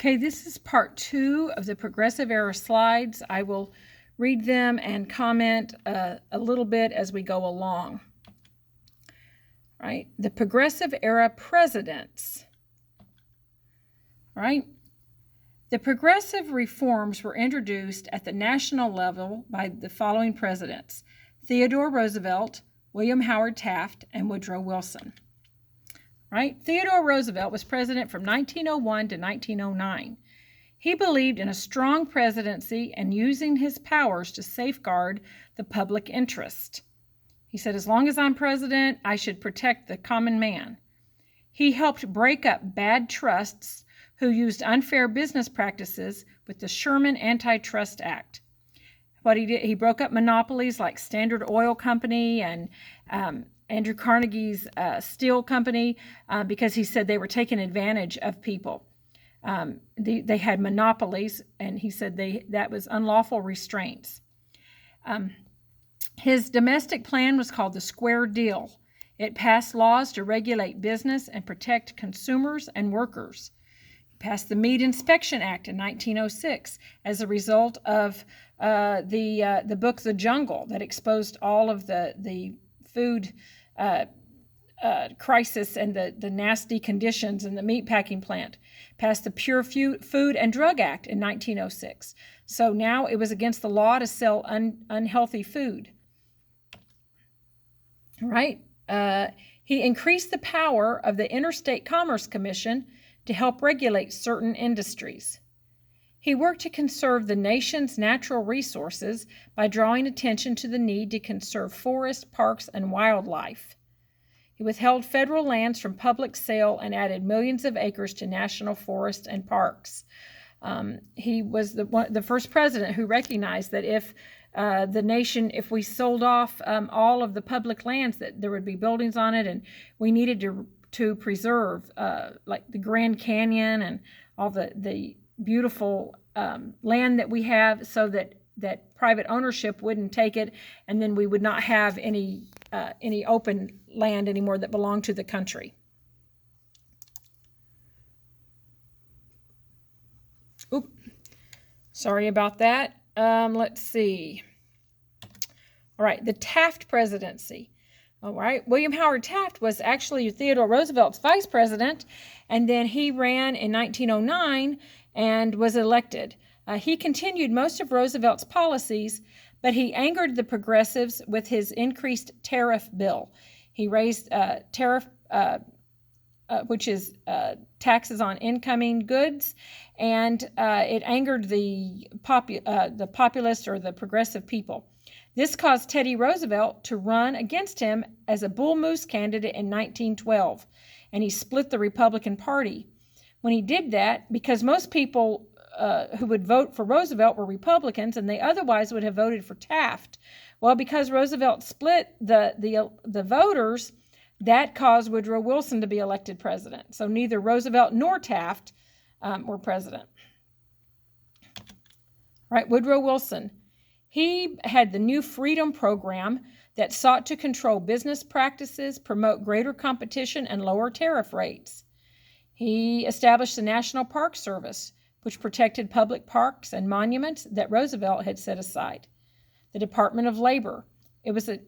Okay, this is part 2 of the Progressive Era slides. I will read them and comment a little bit as we go along. Right? The Progressive Era presidents. Right? The progressive reforms were introduced at the national level by the following presidents: Theodore Roosevelt, William Howard Taft, and Woodrow Wilson. Right? Theodore Roosevelt was president from 1901 to 1909. He believed in a strong presidency and using his powers to safeguard the public interest. He said, as long as I'm president, I should protect the common man. He helped break up bad trusts who used unfair business practices with the Sherman Antitrust Act. What he did, he broke up monopolies like Standard Oil Company and Andrew Carnegie's steel company because he said they were taking advantage of people. They had monopolies, and he said that was unlawful restraints. His domestic plan was called the Square Deal. It passed laws to regulate business and protect consumers and workers. He passed the Meat Inspection Act in 1906 as a result of the book The Jungle that exposed all of the food crisis and the nasty conditions in the meatpacking plant. Passed the Pure Food and Drug Act in 1906. So now it was against the law to sell unhealthy food. Right? He increased the power of the Interstate Commerce Commission to help regulate certain industries. He worked to conserve the nation's natural resources by drawing attention to the need to conserve forests, parks, and wildlife. He withheld federal lands from public sale and added millions of acres to national forests and parks. He was the first president who recognized that if the nation, if we sold off all of the public lands, that there would be buildings on it, and we needed to preserve like the Grand Canyon and all the beautiful land that we have, so that private ownership wouldn't take it, and then we would not have any open land anymore that belonged to the country. Oop, sorry about that. Let's see. All right, the Taft presidency. All right, William Howard Taft was actually Theodore Roosevelt's vice president, and then he ran in 1909 and was elected. He continued most of Roosevelt's policies, but he angered the progressives with his increased tariff bill. He raised tariff, which is taxes on incoming goods, and it angered the populist or the progressive people. This caused Teddy Roosevelt to run against him as a Bull Moose candidate in 1912, and he split the Republican Party. When he did that, because most people who would vote for Roosevelt were Republicans, and they otherwise would have voted for Taft. Well, because Roosevelt split the voters, that caused Woodrow Wilson to be elected president. So neither Roosevelt nor Taft were president. Right, Woodrow Wilson. He had the New Freedom program that sought to control business practices, promote greater competition, and lower tariff rates. He established the National Park Service, which protected public parks and monuments that Roosevelt had set aside. The Department of Labor.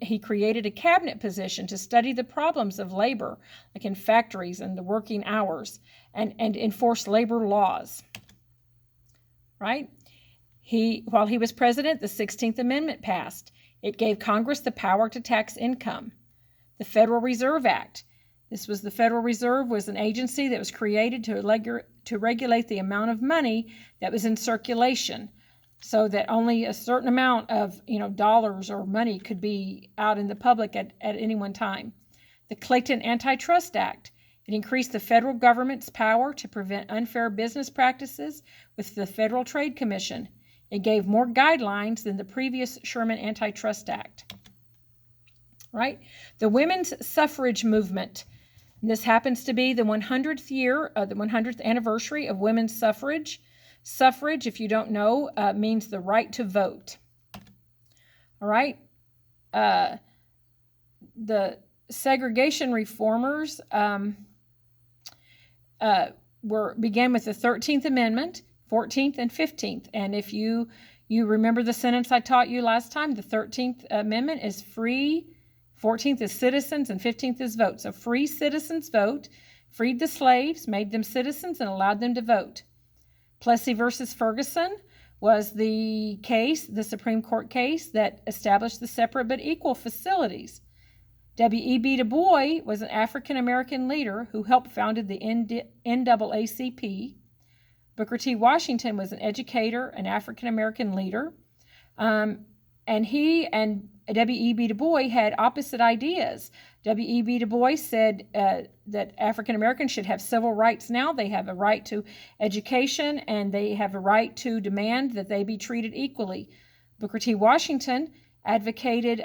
He created a cabinet position to study the problems of labor, like in factories and the working hours, and enforce labor laws. Right? While he was president, the 16th Amendment passed. It gave Congress the power to tax income. The Federal Reserve Act. The Federal Reserve was an agency that was created to regulate the amount of money that was in circulation, so that only a certain amount of dollars or money could be out in the public at any one time. The Clayton Antitrust Act. It increased the federal government's power to prevent unfair business practices with the Federal Trade Commission. It gave more guidelines than the previous Sherman Antitrust Act. Right? The women's suffrage movement. This happens to be the 100th anniversary of women's suffrage. Suffrage, if you don't know, means the right to vote. All right? The segregation reformers began with the 13th Amendment, 14th, and 15th. And if you remember the sentence I taught you last time, the 13th Amendment is free, 14th is citizens, and 15th is vote. So free citizens vote, freed the slaves, made them citizens, and allowed them to vote. Plessy versus Ferguson was the Supreme Court case that established the separate but equal facilities. W.E.B. Du Bois was an African-American leader who helped founded the NAACP. Booker T. Washington was an educator, an African-American leader, and he and W.E.B. Du Bois had opposite ideas. W.E.B. Du Bois said that African-Americans should have civil rights now. They have a right to education, and they have a right to demand that they be treated equally. Booker T. Washington advocated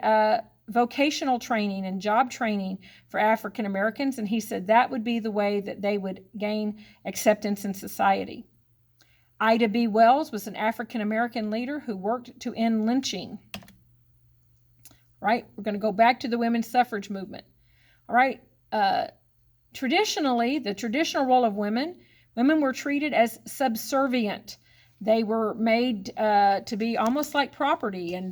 vocational training and job training for African Americans, and he said that would be the way that they would gain acceptance in society. Ida B. Wells was an African American leader who worked to end lynching. Right? We're going to go back to the women's suffrage movement. All right. Traditionally, the traditional role of women were treated as subservient. They were made to be almost like property, and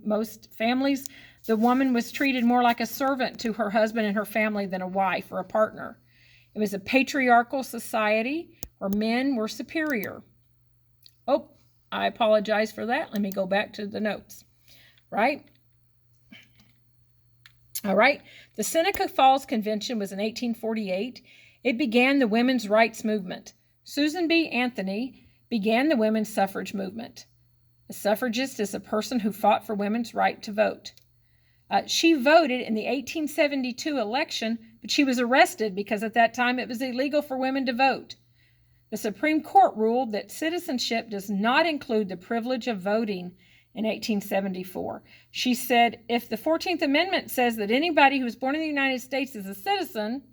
most families, the woman was treated more like a servant to her husband and her family than a wife or a partner. It was a patriarchal society where men were superior. Oh, I apologize for that. Let me go back to the notes. Right? All right. The Seneca Falls Convention was in 1848. It began the women's rights movement. Susan B. Anthony began the women's suffrage movement. A suffragist is a person who fought for women's right to vote. She voted in the 1872 election, but she was arrested because at that time it was illegal for women to vote. The Supreme Court ruled that citizenship does not include the privilege of voting in 1874. She said, if the 14th Amendment says that anybody who was born in the United States is a citizen,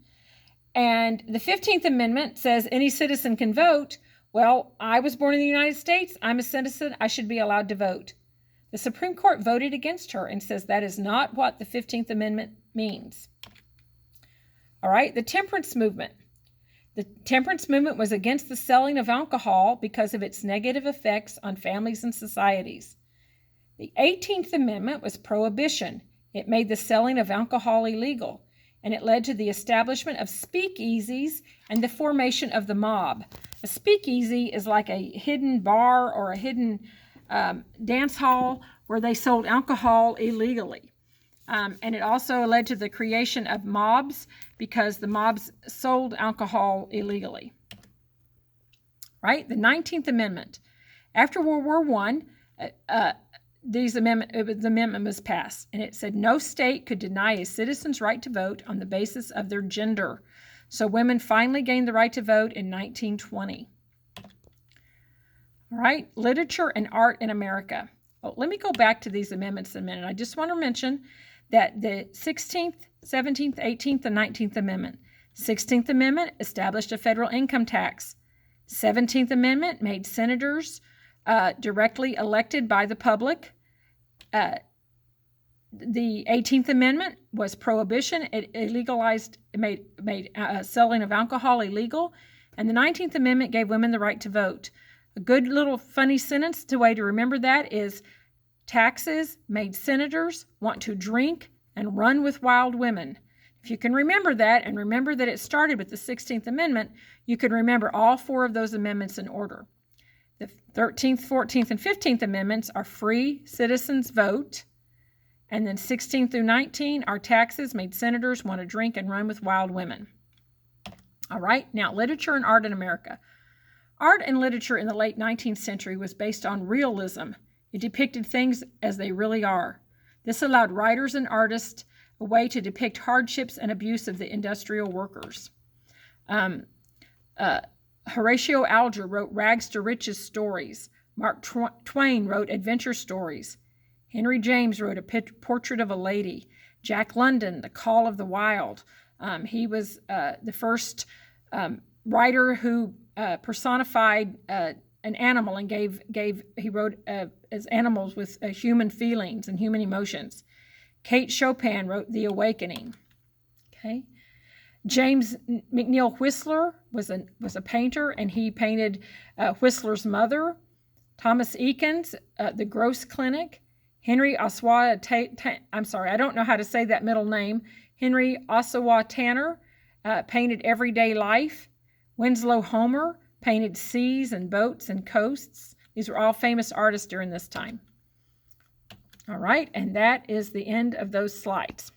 and the 15th Amendment says any citizen can vote, well, I was born in the United States, I'm a citizen, I should be allowed to vote. The Supreme Court voted against her and says that is not what the 15th Amendment means. All right, the temperance movement. The temperance movement was against the selling of alcohol because of its negative effects on families and societies. The 18th Amendment was prohibition. It made the selling of alcohol illegal, and it led to the establishment of speakeasies and the formation of the mob. A speakeasy is like a hidden bar or a hidden dance hall where they sold alcohol illegally. And it also led to the creation of mobs because the mobs sold alcohol illegally. Right? The 19th Amendment. After World War I, the amendment was passed, and it said no state could deny a citizen's right to vote on the basis of their gender. So women finally gained the right to vote in 1920. All right, literature and art in America. Well, let me go back to these amendments in a minute. I just want to mention that the 16th, 17th, 18th, and 19th Amendment. 16th Amendment established a federal income tax. 17th Amendment made senators directly elected by the public. The 18th Amendment was prohibition. It legalized, made selling of alcohol illegal. And the 19th Amendment gave women the right to vote. A good little funny sentence, the way to remember that is taxes made senators want to drink and run with wild women. If you can remember that and remember that it started with the 16th Amendment, you can remember all four of those amendments in order. The 13th, 14th, and 15th Amendments are free citizens vote. And then 16 through 19 are taxes made senators want to drink and run with wild women. All right, now literature and art in America. Art and literature in the late 19th century was based on realism. It depicted things as they really are. This allowed writers and artists a way to depict hardships and abuse of the industrial workers. Horatio Alger wrote rags to riches stories. Mark Twain wrote adventure stories. Henry James wrote a portrait of a lady. Jack London, The Call of the Wild. He was the first writer who personified an animal and he wrote as animals with human feelings and human emotions. Kate Chopin wrote The Awakening. Okay. James McNeill Whistler was a painter, and he painted Whistler's mother. Thomas Eakins, the Gross Clinic. Henry Ossawa, I'm sorry, I don't know how to say that middle name. Henry Ossawa Tanner painted Everyday Life. Winslow Homer painted seas and boats and coasts. These were all famous artists during this time. All right, and that is the end of those slides.